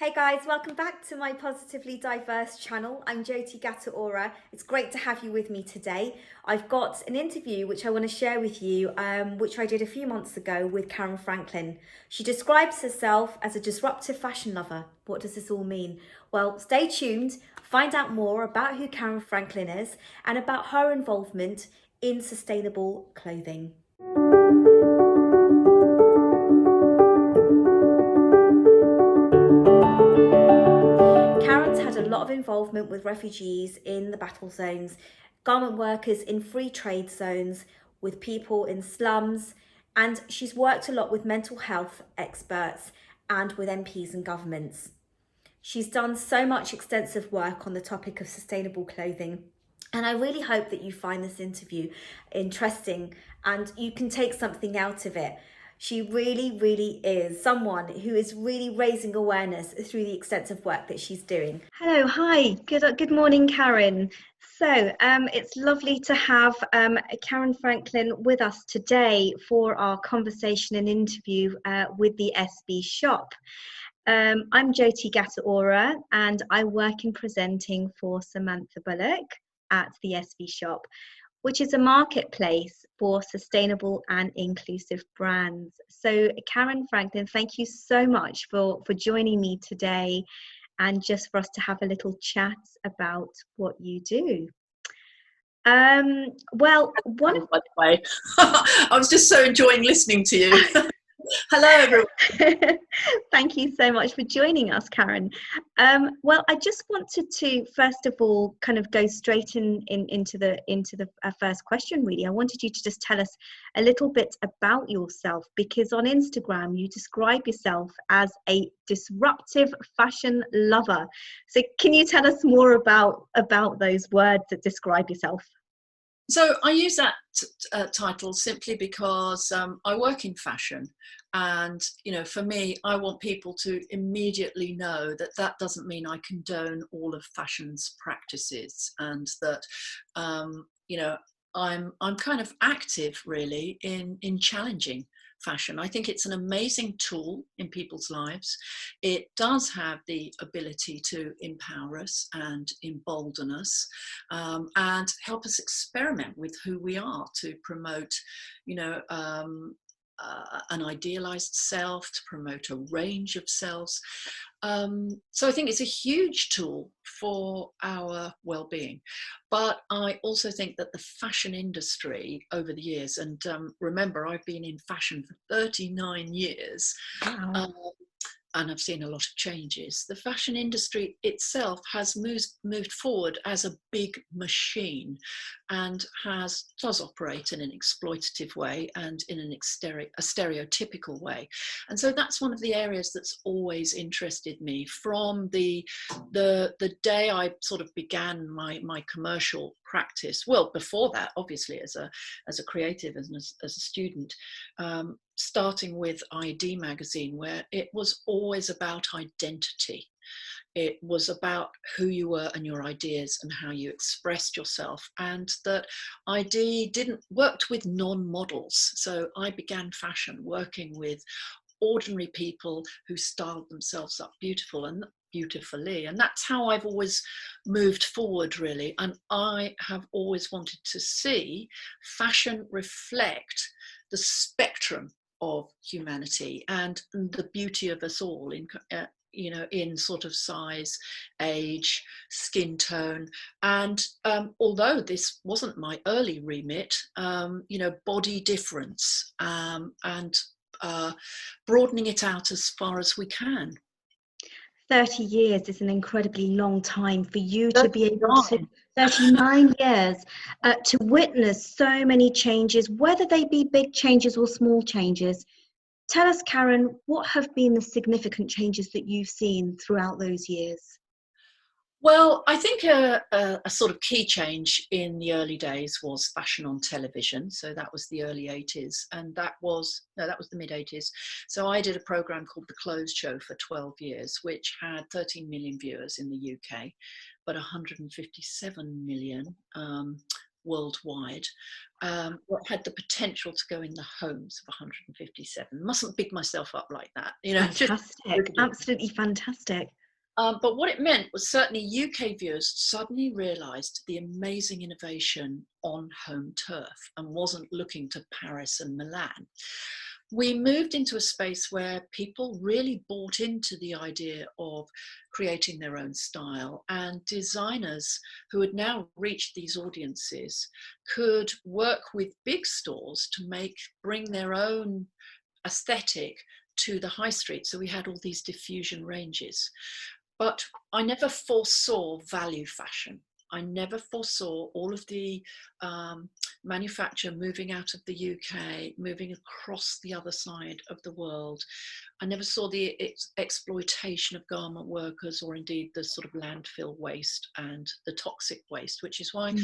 Hey guys, welcome back to my Positively Diverse channel. I'm Joti Gata Aura. It's great to have you with me today. I've got an interview which I want to share with you, which I did a few months ago with Caryn Franklin. She describes herself as a disruptive fashion lover. What does this all mean? Well, stay tuned, find out more about who Caryn Franklin is and about her involvement in sustainable clothing. Caryn's had a lot of involvement with refugees in the battle zones, garment workers in free trade zones, with people in slums, and she's worked a lot with mental health experts and with MPs and governments. She's done so much extensive work on the topic of sustainable clothing. And I really hope that you find this interview interesting and you can take something out of it. She really is someone who is really raising awareness through the extensive work that she's doing. Hello, hi, good morning, Caryn. So it's lovely to have Caryn Franklin with us today for our conversation and interview with the SB Shop. I'm Joti Gata Aura and I work in presenting for Samantha Bullock at the SB Shop, which is a marketplace for sustainable and inclusive brands. So Caryn Franklin, thank you so much for joining me today and just for us to have a little chat about what you do. Well, By the way, I was just so enjoying listening to you. Hello, everyone. Thank you so much for joining us, Caryn. Well, I just wanted to first of all kind of go straight into the first question. Really, I wanted you to just tell us a little bit about yourself, because on Instagram you describe yourself as a disruptive fashion lover. So, can you tell us more about those words that describe yourself? So I use that title simply because I work in fashion, and for me, I want people to immediately know that that doesn't mean I condone all of fashion's practices, and that I'm kind of active really in challenging fashion. I think it's an amazing tool in people's lives. It does have the ability to empower us and embolden us, and help us experiment with who we are, to promote, an idealized self, to promote a range of selves. So I think it's a huge tool for our well-being. But I also think that the fashion industry over the years, and remember, I've been in fashion for 39 years, Wow. and I've seen a lot of changes. The fashion industry itself has moved forward as a big machine, and does operate in an exploitative way and in a stereotypical way. And so that's one of the areas that's always interested me from the day I sort of began my commercial practice. Well, before that, obviously, as a creative, as a student, starting with ID magazine, where it was always about identity. It was about who you were and your ideas and how you expressed yourself, and that ID worked with non-models. So I began fashion working with ordinary people who styled themselves up beautifully, and that's how I've always moved forward, really. And I have always wanted to see fashion reflect the spectrum of humanity and the beauty of us all, in sort of size, age, skin tone. And although this wasn't my early remit, body difference, and broadening it out as far as we can. 30 years is an incredibly long time for you to be able to, 39. 39 years, to witness so many changes, whether they be big changes or small changes. Tell us, Caryn, what have been the significant changes that you've seen throughout those years? Well, I think a sort of key change in the early days was fashion on television. So that was the early 80s, and that was the mid 80s. So I did a program called The Clothes Show for 12 years, which had 13 million viewers in the UK, but 157 million worldwide. What had the potential to go in the homes of 157. Mustn't big myself up like that, you know. Fantastic, absolutely fantastic. But what it meant was certainly UK viewers suddenly realised the amazing innovation on home turf and wasn't looking to Paris and Milan. We moved into a space where people really bought into the idea of creating their own style, and designers who had now reached these audiences could work with big stores to bring their own aesthetic to the high street. So we had all these diffusion ranges. But I never foresaw value fashion. I never foresaw all of the manufacture moving out of the UK, moving across the other side of the world. I never saw the exploitation of garment workers, or indeed the sort of landfill waste and the toxic waste, which is why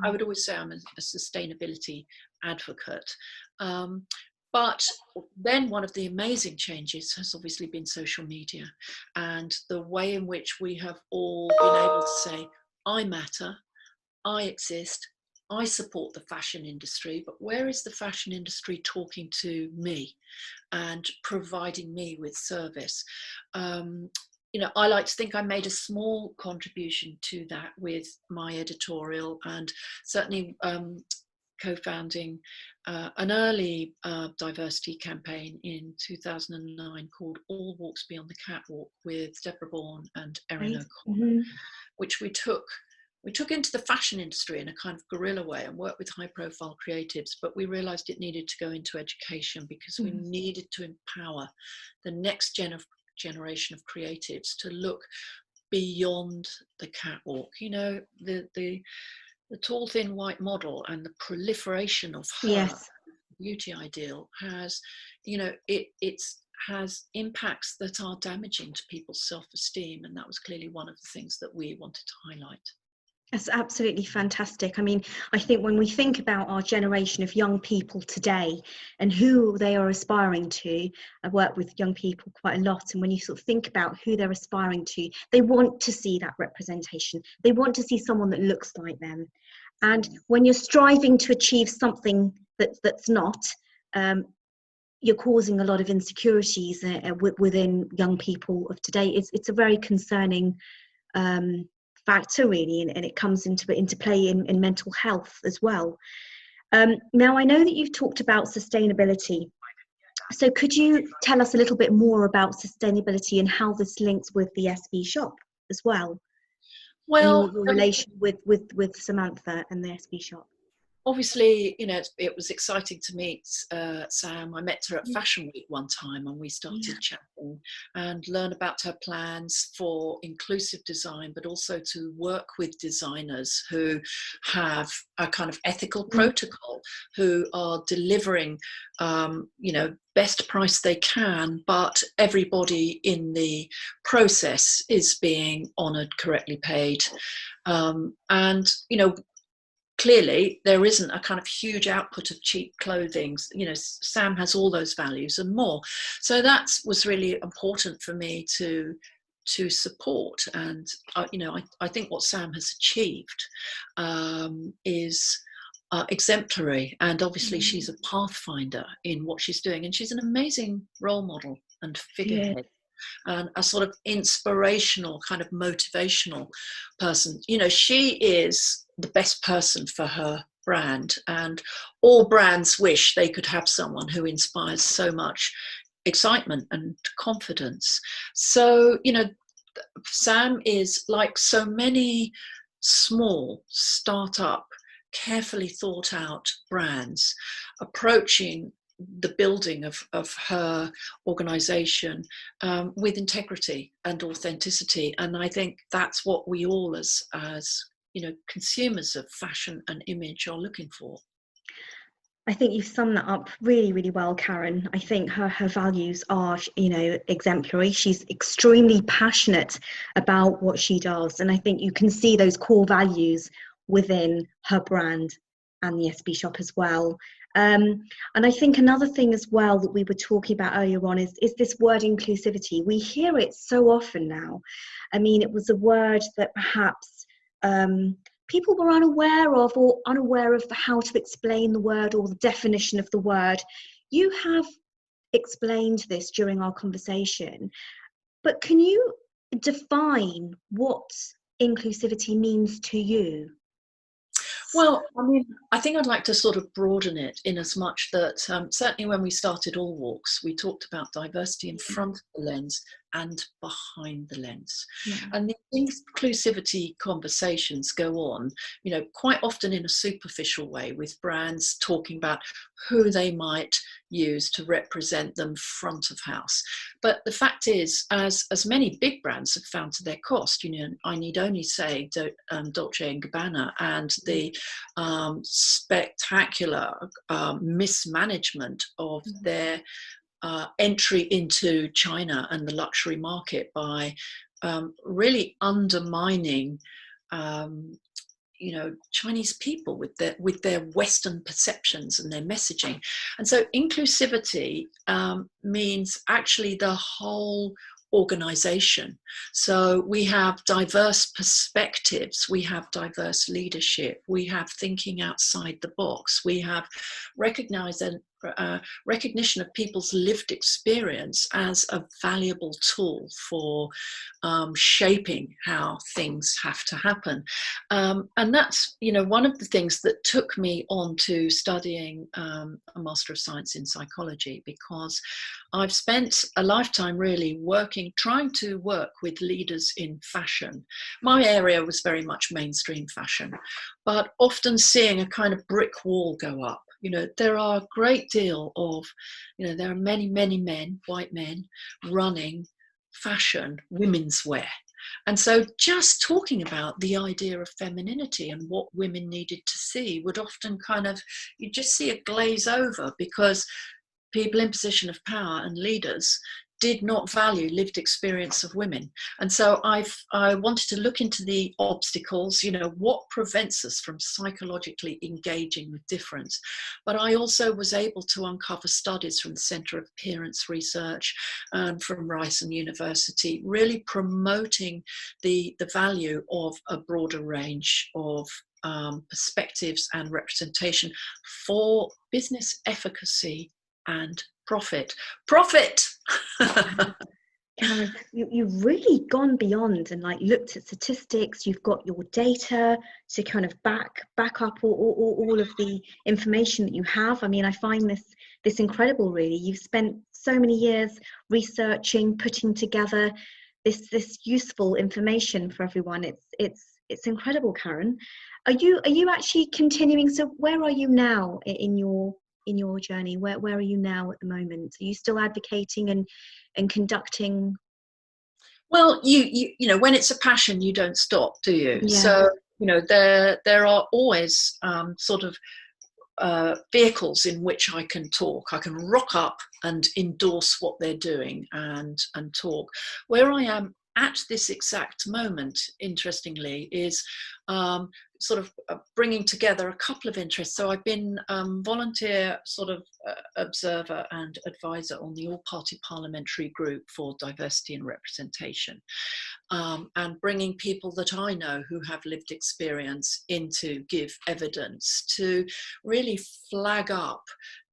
I would always say I'm a sustainability advocate. But then one of the amazing changes has obviously been social media, and the way in which we have all been able to say, I matter, I exist, I support the fashion industry, but where is the fashion industry talking to me and providing me with service? You know, I like to think I made a small contribution to that with my editorial, and certainly co-founding an early diversity campaign in 2009 called All Walks Beyond the Catwalk with Deborah Bourne and Erin O'Connor, which we took into the fashion industry in a kind of guerrilla way and worked with high profile creatives, but we realized it needed to go into education because we needed to empower the next generation of creatives to look beyond the catwalk. You know, the tall, thin, white model and the proliferation of her beauty ideal has, you know, it has impacts that are damaging to people's self-esteem, and that was clearly one of the things that we wanted to highlight. That's absolutely fantastic. I mean, I think when we think about our generation of young people today and who they are aspiring to, I work with young people quite a lot, and when you sort of think about who they're aspiring to, they want to see that representation. They want to see someone that looks like them. And when you're striving to achieve something that's not, you're causing a lot of insecurities within young people of today. It's a very concerning factor, really, and it comes into play in mental health as well. Now, I know that you've talked about sustainability. So could you tell us a little bit more about sustainability and how this links with the SB shop as well? Well, your relation with Samantha and the SB shop. Obviously, you know, it was exciting to meet Sam. I met her at Fashion Week one time, and we started chatting and learn about her plans for inclusive design, but also to work with designers who have a kind of ethical protocol, who are delivering, you know, best price they can, but everybody in the process is being honoured, correctly paid, and you know. Clearly, there isn't a kind of huge output of cheap clothing. You know, Sam has all those values and more. So that was really important for me to support. And, you know, I think what Sam has achieved is exemplary. And obviously she's a pathfinder in what she's doing. And she's an amazing role model and figurehead. And a sort of inspirational, kind of motivational person. You know, she is the best person for her brand, and all brands wish they could have someone who inspires so much excitement and confidence. So, you know, Sam is like so many small startup, carefully thought out brands approaching the building of her organization with integrity and authenticity. And I think that's what we all as you know, consumers of fashion and image are looking for. I think you've summed that up really, really well, Caryn. I think her values are, you know, exemplary. She's extremely passionate about what she does. And I think you can see those core values within her brand and the SB shop as well. And I think another thing as well that we were talking about earlier on is this word inclusivity. We hear it so often now. I mean, it was a word that perhaps people were unaware of, or unaware of how to explain the word or the definition of the word. You have explained this during our conversation, but can you define what inclusivity means to you? Well, I mean, I think I'd like to sort of broaden it in as much that certainly when we started All Walks, we talked about diversity in front of the lens and behind the lens. Yeah. And the inclusivity conversations go on, you know, quite often in a superficial way, with brands talking about who they might use to represent them front of house. But the fact is, as many big brands have found to their cost, you know, I need only say Dolce and Gabbana and the spectacular mismanagement of their entry into China and the luxury market by really undermining you know, Chinese people with their Western perceptions and their messaging. And so inclusivity means actually the whole organization. So we have diverse perspectives, we have diverse leadership, we have thinking outside the box, we have recognition of people's lived experience as a valuable tool for shaping how things have to happen. And that's, you know, one of the things that took me on to studying a Master of Science in Psychology, because I've spent a lifetime really trying to work with leaders in fashion. My area was very much mainstream fashion, but often seeing a kind of brick wall go up. You know, there are a great deal of, you know, there are many, many men, white men, running fashion, women's wear. And so just talking about the idea of femininity and what women needed to see would often kind of, you just see it glaze over, because people in position of power and leaders did not value lived experience of women. And so I wanted to look into the obstacles, you know, what prevents us from psychologically engaging with difference. But I also was able to uncover studies from the Centre of Appearance Research and from Rice and University, really promoting the value of a broader range of perspectives and representation for business efficacy and profit. Caryn, you've really gone beyond and like looked at statistics. You've got your data to kind of back up all of the information that you have. I mean, I find this incredible, really. You've spent so many years researching, putting together this useful information for everyone. It's incredible, Caryn. Are you actually continuing? So where are you now in your journey? Where are you now at the moment? Are you still advocating and conducting? Well, you know, when it's a passion, you don't stop, do you? Yeah. So, you know, there are always sort of vehicles in which I can talk. I can rock up and endorse what they're doing and talk. Where I am at this exact moment, interestingly, is sort of bringing together a couple of interests. So I've been volunteer sort of observer and advisor on the all-party parliamentary group for diversity and representation, and bringing people that I know who have lived experience in to give evidence to really flag up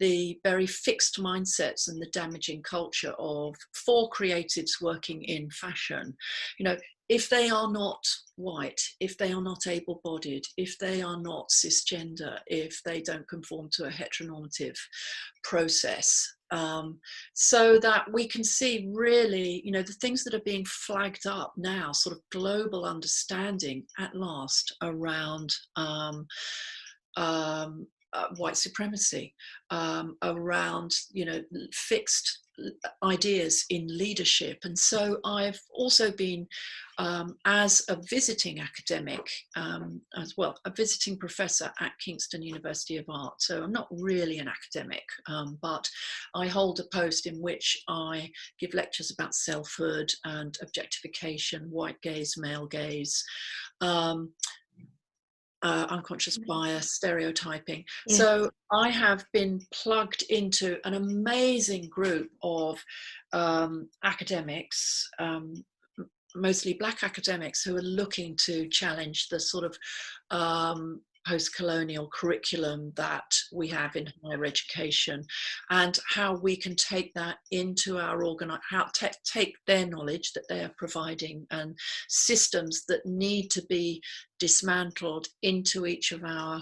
the very fixed mindsets and the damaging culture of for creatives working in fashion. You know, if they are not white, if they are not able-bodied, if they are not cisgender, if they don't conform to a heteronormative process, so that we can see really, you know, the things that are being flagged up now, sort of global understanding at last around white supremacy, around, you know, fixed ideas in leadership. And so I've also been, as a visiting academic, as well, a visiting professor at Kingston University of Art. So I'm not really an academic, but I hold a post in which I give lectures about selfhood and objectification, white gaze, male gaze, unconscious bias, stereotyping. Yeah. So I have been plugged into an amazing group of academics, mostly Black academics who are looking to challenge the sort of post-colonial curriculum that we have in higher education, and how we can take that into our take their knowledge that they are providing and systems that need to be dismantled into each of our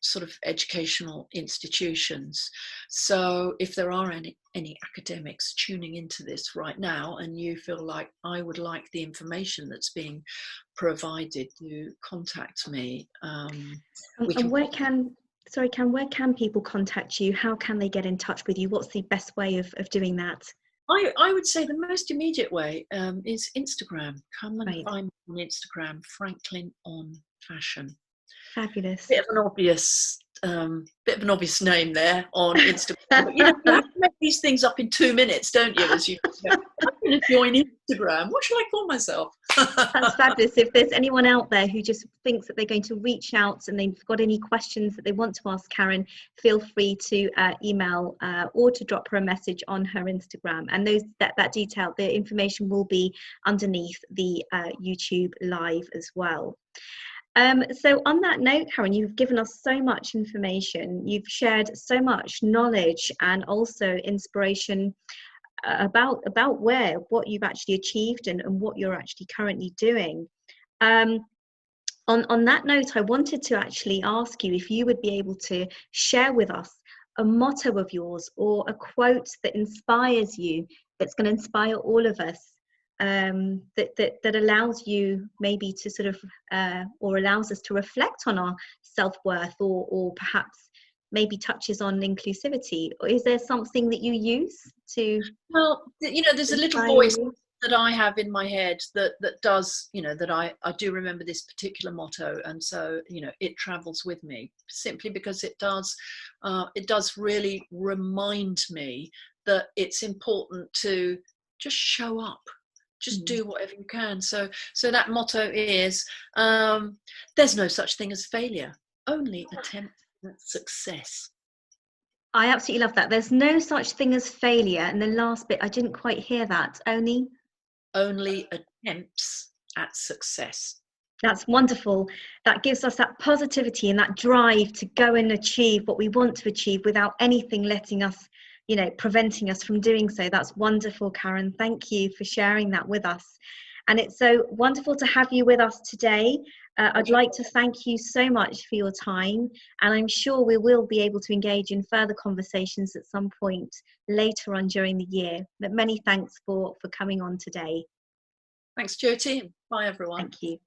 sort of educational institutions. So if there are any academics tuning into this right now and you feel like I would like the information that's being provided, to contact me. And where can people contact you? How can they get in touch with you? What's the best way of doing that? I would say the most immediate way is Instagram. Come and Right. find me on Instagram, Franklin on Fashion. Fabulous. Bit of an obvious name there on Instagram. But, you have to make these things up in 2 minutes, don't you? As you know, I'm going to join Instagram. What should I call myself? That's fabulous. If there's anyone out there who just thinks that they're going to reach out and they've got any questions that they want to ask Caryn, feel free to email or to drop her a message on her Instagram. And that detail, the information will be underneath the YouTube live as well. So on that note, Caryn, you've given us so much information. You've shared so much knowledge and also inspiration about what you've actually achieved and what you're actually currently doing. On that note, I wanted to actually ask you if you would be able to share with us a motto of yours or a quote that inspires you, that's going to inspire all of us. That allows you maybe to sort of or allows us to reflect on our self-worth, or perhaps maybe touches on inclusivity. Or is there something that you use to? Well, there's a little voice that I have in my head that does, that I do remember this particular motto, and so it travels with me simply because it does really remind me that it's important to just show up. Just do whatever you can. So that motto is, there's no such thing as failure, only attempt at success. I absolutely love that. There's no such thing as failure. And the last bit, I didn't quite hear that. Only attempts at success. That's wonderful. That gives us that positivity and that drive to go and achieve what we want to achieve without anything letting us, preventing us from doing so. That's wonderful, Caryn. Thank you for sharing that with us. And it's so wonderful to have you with us today. I'd like to thank you so much for your time. And I'm sure we will be able to engage in further conversations at some point later on during the year. But many thanks for coming on today. Thanks, Joti. Bye, everyone. Thank you.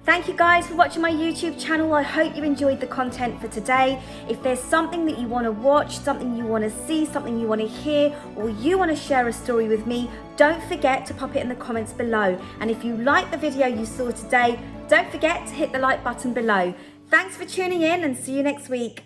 Thank you guys for watching my YouTube channel. I hope you enjoyed the content for today. If there's something that you want to watch, something you want to see, something you want to hear, or you want to share a story with me, don't forget to pop it in the comments below. And if you like the video you saw today, don't forget to hit the like button below. Thanks for tuning in and see you next week.